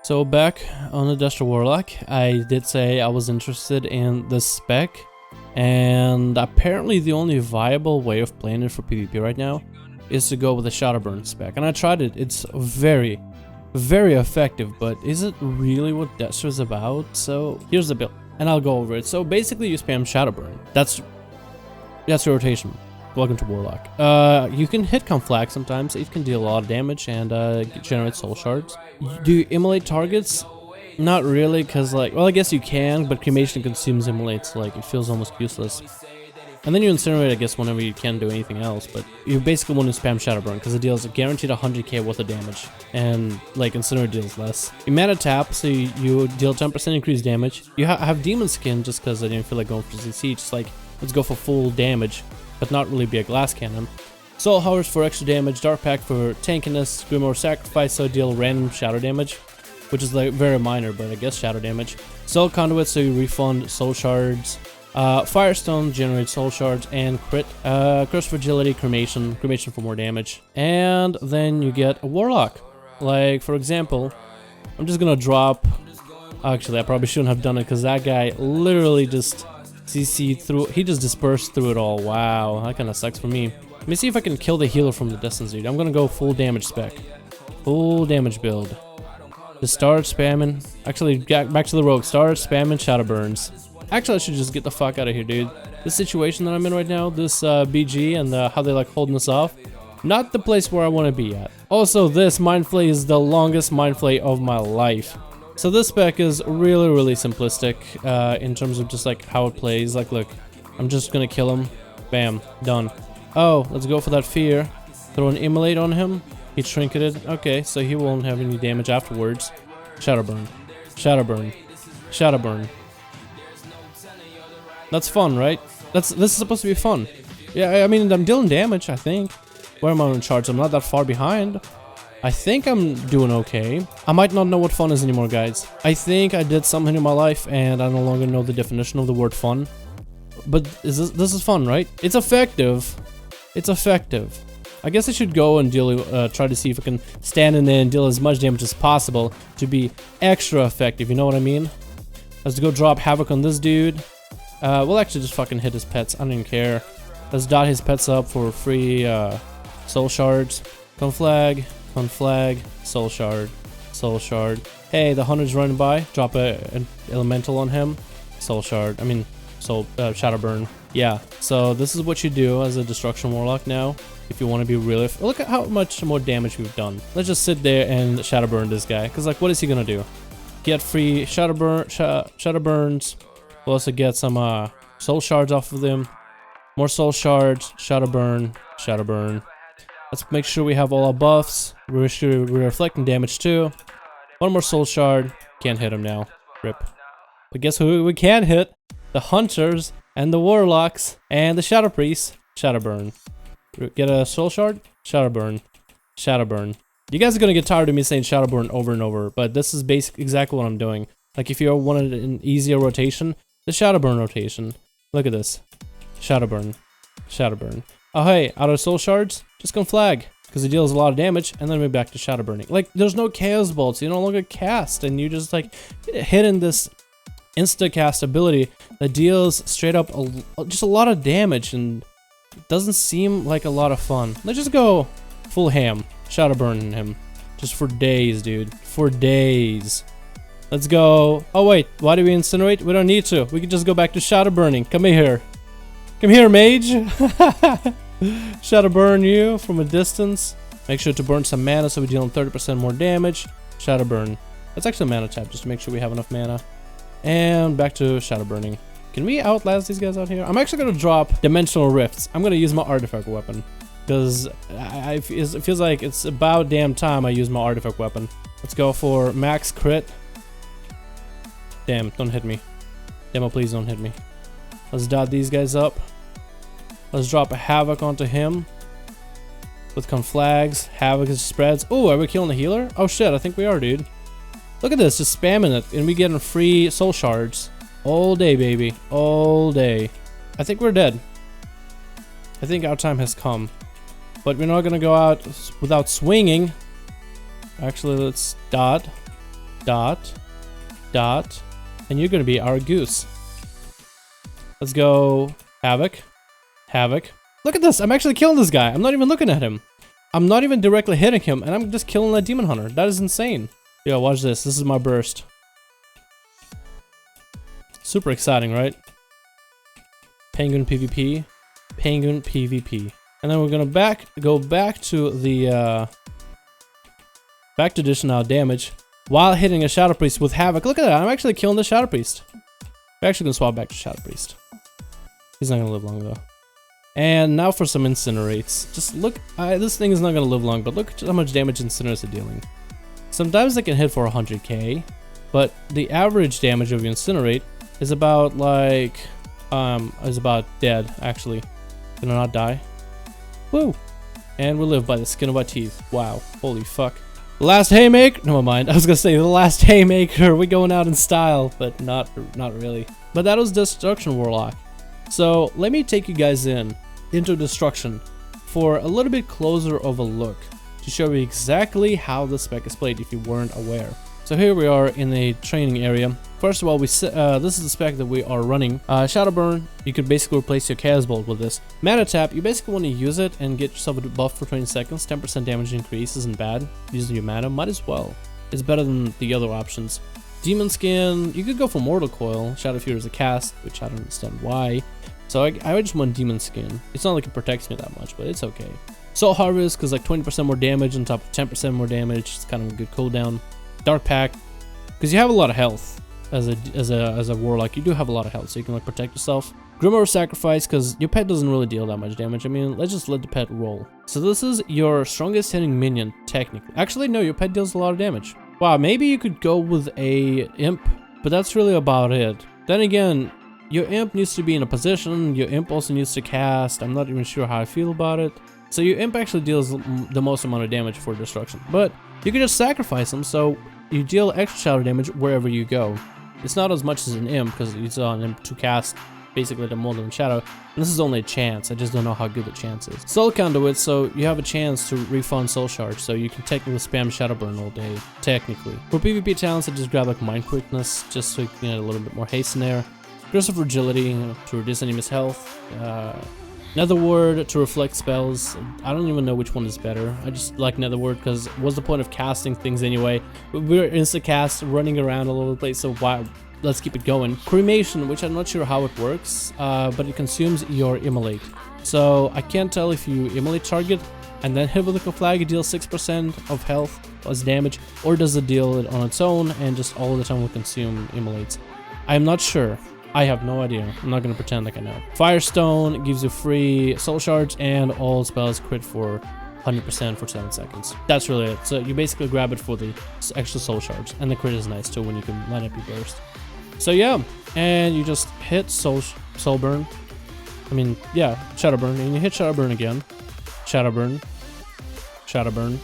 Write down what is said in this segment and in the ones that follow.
So back on the Destro Warlock, I did say I was interested in this spec, and apparently the only viable way of playing it for PvP right now is to go with the Shadowburn spec. And I tried it, it's very, very effective, but is it really what Destro is about? So here's the build, and I'll go over it. So basically you spam Shadowburn. That's your rotation. Welcome to Warlock. You can hit conflag sometimes. It can deal a lot of damage and generate soul shards. Do you immolate targets? Not really, because like, well, I guess you can, but cremation consumes immolates, like it feels almost useless. And then you incinerate, I guess, whenever you can't do anything else, but you basically want to spam Shadowburn because it deals a guaranteed 100k worth of damage, and like incinerate deals less. You mana tap, so you deal 10% increased damage. You have demon skin just because I didn't feel like going for CC, just like let's go for full damage, but not really be a glass cannon. Soul Horrors for extra damage, Dark Pact for tankiness, Grimoire Sacrifice so deal random shadow damage, which is like very minor, but I guess shadow damage. Soul Conduit so you refund soul shards. Firestone generates soul shards, and crit. Curse Fragility, cremation for more damage. And then you get a Warlock. Like for example, I'm just gonna drop. Actually, I probably shouldn't have done it because that guy literally just CC through. He just dispersed through it all. Wow, that kind of sucks for me. Let me see if I can kill the healer from the distance, dude. I'm gonna go full damage spec, full damage build. Just start spamming. Actually, back to the rogue. Start spamming Shadowburns. Actually, I should just get the fuck out of here, dude. This situation that I'm in right now, this BG and how they like holding us off, not the place where I want to be at. Also, this mind flay is the longest mind flay of my life. So this spec is really, really simplistic in terms of just like how it plays. Like, look, I'm just gonna kill him. Bam, done. Oh, let's go for that fear. Throw an immolate on him. He trinketed. Okay, so he won't have any damage afterwards. Shadowburn. Shadowburn. Shadowburn. That's fun, right? This is supposed to be fun. Yeah, I mean, I'm dealing damage, I think. Where am I on charts? I'm not that far behind. I think I'm doing okay. I might not know what fun is anymore, guys. I think I did something in my life and I no longer know the definition of the word fun. But this is fun, right? It's effective. It's effective. I guess I should go and try to see if I can stand in there and deal as much damage as possible to be extra effective, you know what I mean? Let's go drop Havoc on this dude. We'll actually just fucking hit his pets. I don't even care. Let's dot his pets up for free soul shards. Conflag, soul shard, soul shard. Hey, the hunter's running by. Drop an elemental on him. Soul shard. I mean, Shadowburn. Yeah. So this is what you do as a destruction warlock now. If you want to be really, look at how much more damage we've done. Let's just sit there and Shadowburn this guy. Cause like, what is he gonna do? Get free Shadowburns. We'll also get some soul shards off of them. More soul shards. Shadowburn. Shadowburn. Let's make sure we have all our buffs. We're sure we're reflecting damage too. One more soul shard. Can't hit him now. Rip. But guess who we can hit? The hunters and the warlocks and the shadow priests. Shadowburn. Get a soul shard. Shadowburn. Shadowburn. You guys are gonna get tired of me saying Shadowburn over and over, but this is exactly what I'm doing. Like if you wanted an easier rotation, the Shadowburn rotation. Look at this. Shadowburn. Shadowburn. Oh hey, out of soul shards, just conflag, because it deals a lot of damage, and then we're back to Shadowburning. Like, there's no chaos bolts, you no longer cast, and you just like hitting this insta-cast ability that deals straight up just a lot of damage, and doesn't seem like a lot of fun. Let's just go full ham. Shadowburn him. Just for days, dude. For days. Let's go. Oh wait, why do we incinerate? We don't need to. We can just go back to Shadowburning. Come here. Come here, mage. Shadowburn you from a distance. Make sure to burn some mana so we deal 30% more damage. Shadowburn. That's actually a mana tap just to make sure we have enough mana. And back to Shadowburning. Can we outlast these guys out here? I'm actually going to drop Dimensional Rifts. I'm going to use my artifact weapon. Because it feels like it's about damn time I use my artifact weapon. Let's go for max crit. Damn, don't hit me. Demo, please don't hit me. Let's dot these guys up. Let's drop a Havoc onto him. With conflags. Havoc spreads. Oh, are we killing the healer? Oh shit, I think we are, dude. Look at this, just spamming it. And we getting free soul shards. All day, baby. All day. I think we're dead. I think our time has come. But we're not gonna go out without swinging. Actually, let's dot. dot, dot, and you're gonna be our goose. Let's go, Havoc, Havoc. Look at this, I'm actually killing this guy. I'm not even looking at him. I'm not even directly hitting him, and I'm just killing that demon hunter. That is insane. Yo, watch this. This is my burst. Super exciting, right? Penguin PvP, Penguin PvP, and then we're gonna go back to the back to dishing out damage while hitting a Shadow Priest with Havoc. Look at that! I'm actually killing the Shadow Priest. We're actually gonna swap back to Shadow Priest. He's not gonna live long though. And now for some incinerates. Just look, this thing is not gonna live long, but look at how much damage incinerates are dealing. Sometimes they can hit for 100k, but the average damage of incinerate is about like, is about dead actually. Gonna not die. Woo! And we live by the skin of our teeth. Wow, holy fuck. The last haymaker, never mind. I was gonna say the last haymaker. We're going out in style, but not really. But that was Destruction Warlock. So let me take you guys into Destruction for a little bit closer of a look to show you exactly how the spec is played if you weren't aware. So here we are in the training area. First of all, this is the spec that we are running. Shadowburn, you could basically replace your Chaos Bolt with this. Mana Tap, you basically want to use it and get yourself a buff for 20 seconds. 10% damage increase isn't bad. Using your mana, might as well. It's better than the other options. Demon Skin, you could go for Mortal Coil. Shadow Fury is a cast, which I don't understand why. So I just want Demon Skin. It's not like it protects me that much, but it's okay. Soul Harvest, because like 20% more damage on top of 10% more damage. It's kind of a good cooldown. Dark Pact, because you have a lot of health as a warlock. You do have a lot of health, so you can like protect yourself. Grimoire Sacrifice, because your pet doesn't really deal that much damage. I mean, let's just let the pet roll. So this is your strongest hitting minion, technically. Actually, no, your pet deals a lot of damage. Wow, maybe you could go with a imp, but that's really about it. Then again, your imp needs to be in a position. Your imp also needs to cast. I'm not even sure how I feel about it. So your imp actually deals the most amount of damage for destruction, but you can just sacrifice him, so you deal extra shadow damage wherever you go. It's not as much as an imp, because it's on imp to cast basically the Molten in Shadow. And this is only a chance. I just don't know how good the chance is. Soul Conduit, so you have a chance to refund soul shards, so you can technically spam Shadowburn all day, technically. For PvP talents, I just grab like Mind Quickness, just so you can get a little bit more haste in there. Curse of Fragility, to reduce enemy's health. Netherward to reflect spells. I don't even know which one is better. I just like Netherward because what's the point of casting things anyway? We're insta-cast, running around all over the place, so why? Let's keep it going. Cremation, which I'm not sure how it works, but it consumes your Immolate. So I can't tell if you Immolate target and then hit with a flag, it deals 6% of health as damage, or does it deal it on its own and just all the time will consume Immolates? I'm not sure. I have no idea. I'm not gonna pretend like I know. Firestone gives you free soul shards and all spells crit for 100% for 7 seconds. That's really it. So you basically grab it for the extra soul shards, and the crit is nice too when you can line up your burst. So yeah, and you just hit Soulburn. I mean, yeah, Shadowburn, and you hit Shadowburn again. Shadowburn, Shadowburn,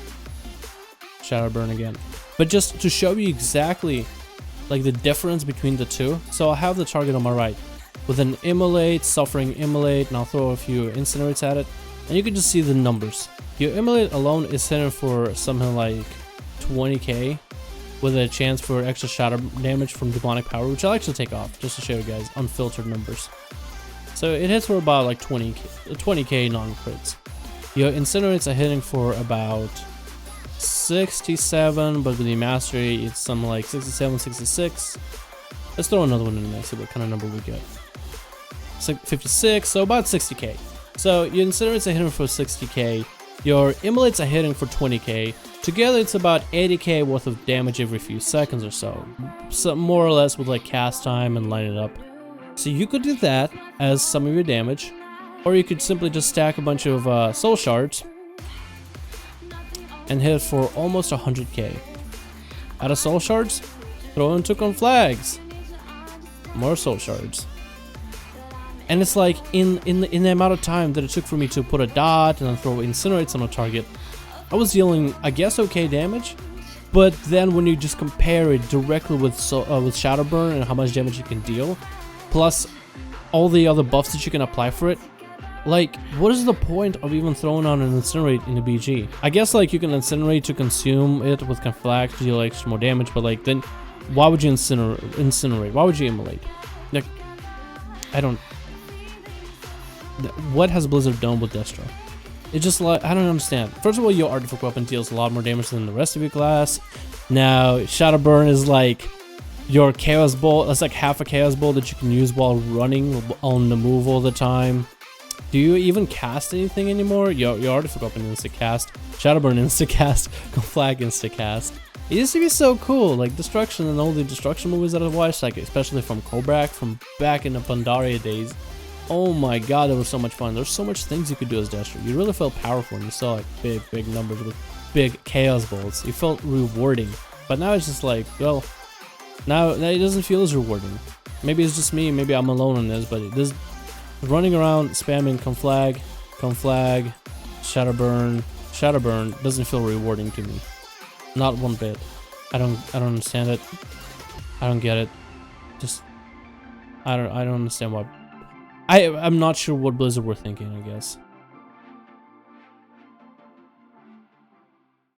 Shadowburn again. But just to show you exactly like the difference between the two. So I'll have the target on my right with an Immolate, Suffering Immolate, and I'll throw a few Incinerates at it. And you can just see the numbers. Your Immolate alone is hitting for something like 20k with a chance for extra shadow damage from Demonic Power, which I'll actually take off just to show you guys unfiltered numbers. So it hits for about like 20k non-crits. Your Incinerates are hitting for about 67, but with the mastery it's something like 67, 66. Let's throw another one in there, see what kind of number we get. 56, so about 60k. So your Incinerates are hitting for 60k, your Immolates are hitting for 20k. Together it's about 80k worth of damage every few seconds or so. So more or less with like cast time and line it up. So you could do that as some of your damage, or you could simply just stack a bunch of soul shards and hit for almost 100k. Out of soul shards, throw in took on flags. More soul shards. And it's like in the amount of time that it took for me to put a dot and then throw Incinerates on a target, I was dealing, I guess, okay damage. But then when you just compare it directly with Shadowburn and how much damage you can deal, plus all the other buffs that you can apply for it, Like, what is the point of even throwing on an incinerate in a BG? I guess like you can incinerate to consume it with conflag to deal extra more damage, but like then why would you incinerate? Why would you immolate? Like, I don't. What has Blizzard done with Destro? It's just like, I don't understand. First of all, your artifact weapon deals a lot more damage than the rest of your class. Now, Shadowburn is like your Chaos Bolt. That's like half a Chaos Bolt that you can use while running on the move all the time. Do you even cast anything anymore? Your artifact weapon insta-cast. Shadowburn insta-cast. Conflag insta-cast. It used to be so cool, like Destruction and all the Destruction movies that I've watched, like especially from Kobrak, from back in the Pandaria days. Oh my god, that was so much fun. There's so much things you could do as Destro. You really felt powerful when you saw like big numbers with big Chaos Bolts. It felt rewarding. But now it's just like, well, now it doesn't feel as rewarding. Maybe it's just me, maybe I'm alone on this, but it does. Running around spamming conflag, Shadowburn doesn't feel rewarding to me. Not one bit. I don't understand it. I don't get it. Just I don't understand why. I'm not sure what Blizzard were thinking, I guess.